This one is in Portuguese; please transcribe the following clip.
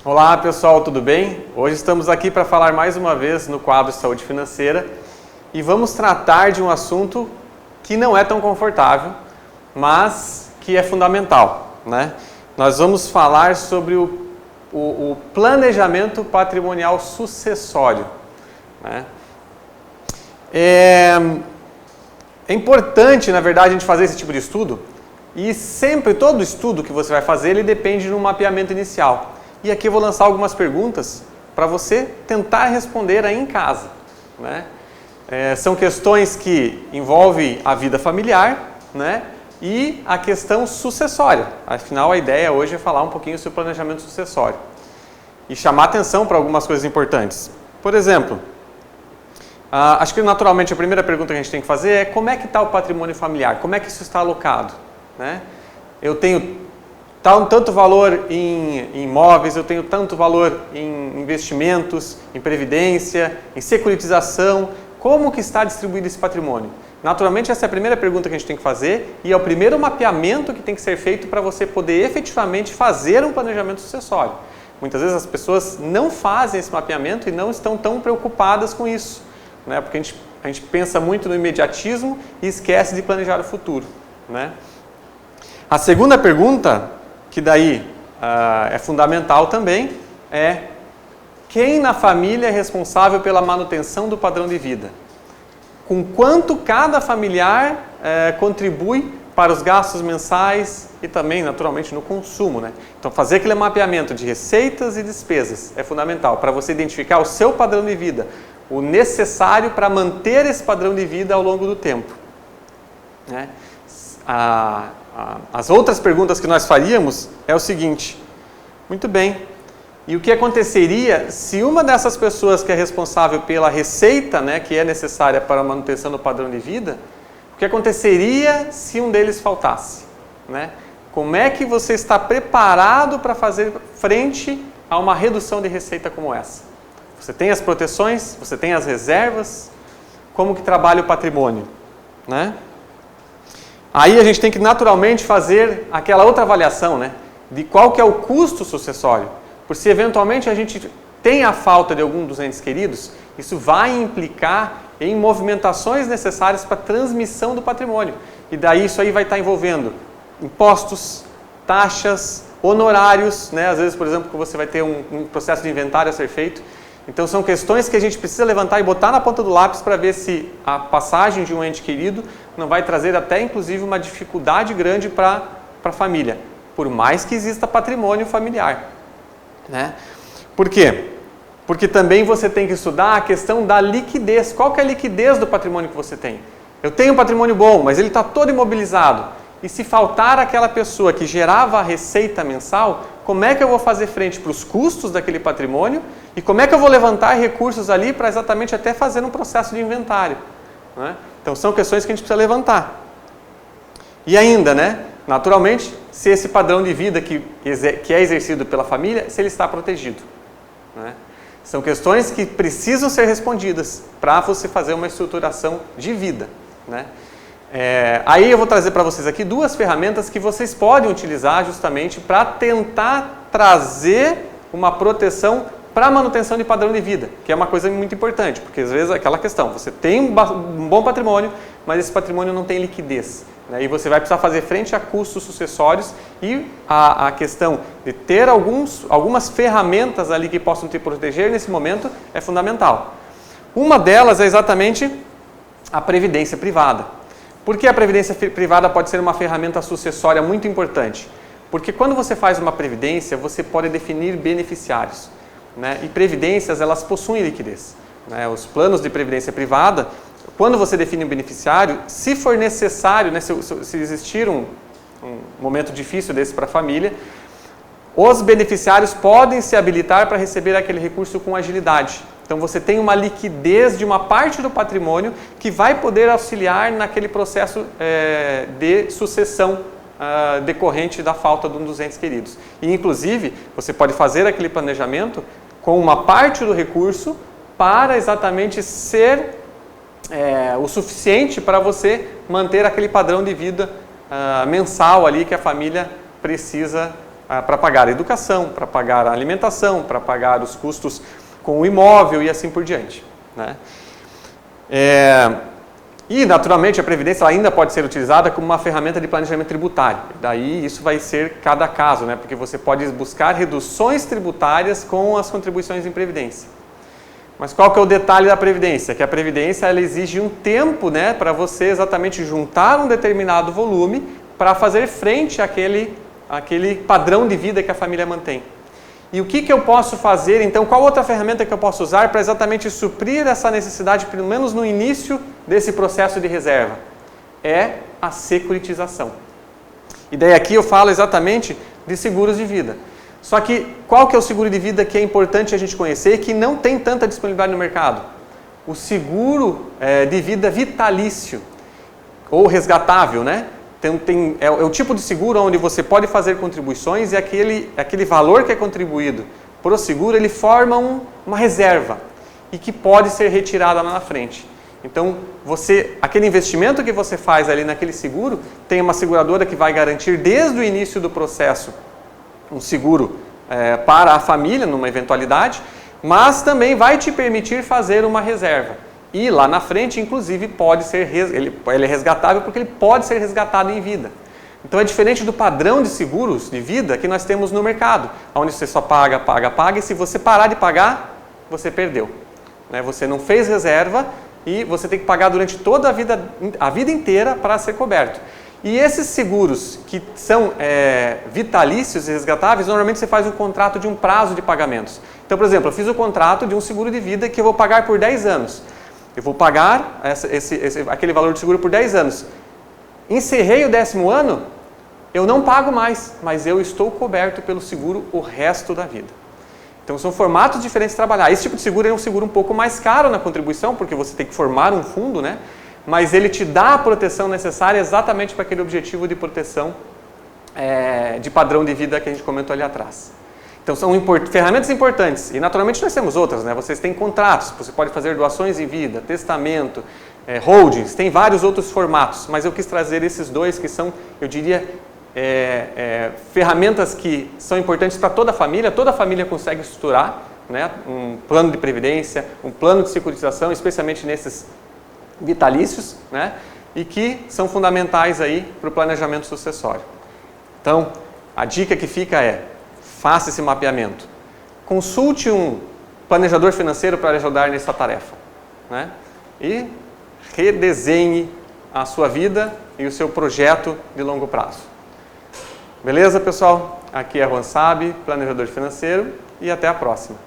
Olá pessoal, tudo bem? Hoje estamos aqui para falar mais uma vez no quadro Saúde Financeira e vamos tratar de um assunto que não é tão confortável, mas que é fundamental, né? Nós vamos falar sobre o planejamento patrimonial sucessório, né? É importante, na verdade, a gente fazer esse tipo de estudo e sempre, todo estudo que você vai fazer, ele depende de um mapeamento inicial. E aqui eu vou lançar algumas perguntas para você tentar responder aí em casa, né? São questões que envolvem a vida familiar, né? E a questão sucessória. Afinal, a ideia hoje é falar um pouquinho sobre o planejamento sucessório. E chamar atenção para algumas coisas importantes. Por exemplo, acho que naturalmente a primeira pergunta que a gente tem que fazer é como é que está o patrimônio familiar? Como é que isso está alocado, né? Eu tenho tanto valor em imóveis, eu tenho tanto valor em investimentos, em previdência, em securitização. Como que está distribuído esse patrimônio? Naturalmente, essa é a primeira pergunta que a gente tem que fazer e é o primeiro mapeamento que tem que ser feito para você poder efetivamente fazer um planejamento sucessório. Muitas vezes as pessoas não fazem esse mapeamento e não estão tão preocupadas com isso, né? Porque a gente pensa muito no imediatismo e esquece de planejar o futuro, né? A segunda pergunta, que daí é fundamental também, é quem na família é responsável pela manutenção do padrão de vida? Com quanto cada familiar contribui para os gastos mensais e também, naturalmente, no consumo, né? Então, fazer aquele mapeamento de receitas e despesas é fundamental para você identificar o seu padrão de vida, o necessário para manter esse padrão de vida ao longo do tempo, né? As outras perguntas que nós faríamos é o seguinte: muito bem, e o que aconteceria se uma dessas pessoas que é responsável pela receita, né, que é necessária para a manutenção do padrão de vida, o que aconteceria se um deles faltasse, né? Como é que você está preparado para fazer frente a uma redução de receita como essa? Você tem as proteções, você tem as reservas, como que trabalha o patrimônio, né? Aí a gente tem que naturalmente fazer aquela outra avaliação, né, de qual que é o custo sucessório. Por se eventualmente a gente tem a falta de algum dos entes queridos, isso vai implicar em movimentações necessárias para a transmissão do patrimônio. E daí isso aí vai estar envolvendo impostos, taxas, honorários, né? Às vezes, por exemplo, que você vai ter um processo de inventário a ser feito. Então são questões que a gente precisa levantar e botar na ponta do lápis para ver se a passagem de um ente querido não vai trazer até inclusive uma dificuldade grande para a família, por mais que exista patrimônio familiar, né? Por quê? Porque também você tem que estudar a questão da liquidez. Qual que é a liquidez do patrimônio que você tem? Eu tenho um patrimônio bom, mas ele está todo imobilizado. E se faltar aquela pessoa que gerava a receita mensal, como é que eu vou fazer frente para os custos daquele patrimônio e como é que eu vou levantar recursos ali para exatamente até fazer um processo de inventário, né? Então são questões que a gente precisa levantar. E ainda, né, naturalmente, se esse padrão de vida que é exercido pela família, se ele está protegido, né? São questões que precisam ser respondidas para você fazer uma estruturação de vida, né? Aí eu vou trazer para vocês aqui duas ferramentas que vocês podem utilizar justamente para tentar trazer uma proteção para a manutenção de padrão de vida, que é uma coisa muito importante, porque às vezes é aquela questão, você tem um bom patrimônio, mas esse patrimônio não tem liquidez, né? E você vai precisar fazer frente a custos sucessórios e a questão de ter algumas ferramentas ali que possam te proteger nesse momento é fundamental. Uma delas é exatamente a previdência privada. Por que a previdência privada pode ser uma ferramenta sucessória muito importante? Porque quando você faz uma previdência, você pode definir beneficiários, né? E previdências, elas possuem liquidez, né? Os planos de previdência privada, quando você define um beneficiário, se for necessário, né, se existir um momento difícil desse para a família, os beneficiários podem se habilitar para receber aquele recurso com agilidade. Então você tem uma liquidez de uma parte do patrimônio que vai poder auxiliar naquele processo de sucessão decorrente da falta de um dos entes queridos. E inclusive você pode fazer aquele planejamento com uma parte do recurso para exatamente ser o suficiente para você manter aquele padrão de vida mensal ali que a família precisa para pagar a educação, para pagar a alimentação, para pagar os custos com o imóvel e assim por diante, né? E, naturalmente, a Previdência ela ainda pode ser utilizada como uma ferramenta de planejamento tributário. Daí, isso vai ser cada caso, né? Porque você pode buscar reduções tributárias com as contribuições em Previdência. Mas qual que é o detalhe da Previdência? Que a Previdência ela exige um tempo, né, para você exatamente juntar um determinado volume para fazer frente àquele padrão de vida que a família mantém. E o que eu posso fazer, então, qual outra ferramenta que eu posso usar para exatamente suprir essa necessidade, pelo menos no início desse processo de reserva? É a securitização. E daí aqui eu falo exatamente de seguros de vida. Só que qual que é o seguro de vida que é importante a gente conhecer e que não tem tanta disponibilidade no mercado? O seguro de vida vitalício, ou resgatável, né? É o tipo de seguro onde você pode fazer contribuições e aquele valor que é contribuído para o seguro, ele forma uma reserva e que pode ser retirada lá na frente. Então, aquele investimento que você faz ali naquele seguro, tem uma seguradora que vai garantir desde o início do processo um seguro para a família, numa eventualidade, mas também vai te permitir fazer uma reserva. E lá na frente, inclusive, ele é resgatável porque ele pode ser resgatado em vida. Então é diferente do padrão de seguros de vida que nós temos no mercado, onde você só paga, e se você parar de pagar, você perdeu. Né? Você não fez reserva e você tem que pagar durante toda a vida inteira para ser coberto. E esses seguros que são vitalícios e resgatáveis, normalmente você faz um contrato de um prazo de pagamentos. Então, por exemplo, eu fiz o contrato de um seguro de vida que eu vou pagar por 10 anos. Eu vou pagar aquele valor de seguro por 10 anos. Encerrei o 10º ano, eu não pago mais, mas eu estou coberto pelo seguro o resto da vida. Então são formatos diferentes de trabalhar. Esse tipo de seguro é um seguro um pouco mais caro na contribuição, porque você tem que formar um fundo, né? Mas ele te dá a proteção necessária exatamente para aquele objetivo de proteção de padrão de vida que a gente comentou ali atrás. Então são ferramentas importantes e naturalmente nós temos outras, né? Vocês têm contratos, você pode fazer doações em vida, testamento, holdings, tem vários outros formatos, mas eu quis trazer esses dois que são, eu diria, ferramentas que são importantes para toda a família consegue estruturar, né? Um plano de previdência, um plano de securitização, especialmente nesses vitalícios, né? E que são fundamentais aí para o planejamento sucessório. Então, a dica que fica faça esse mapeamento. Consulte um planejador financeiro para ajudar nessa tarefa, né? E redesenhe a sua vida e o seu projeto de longo prazo. Beleza, pessoal? Aqui é Juan Sabe, planejador financeiro, e até a próxima.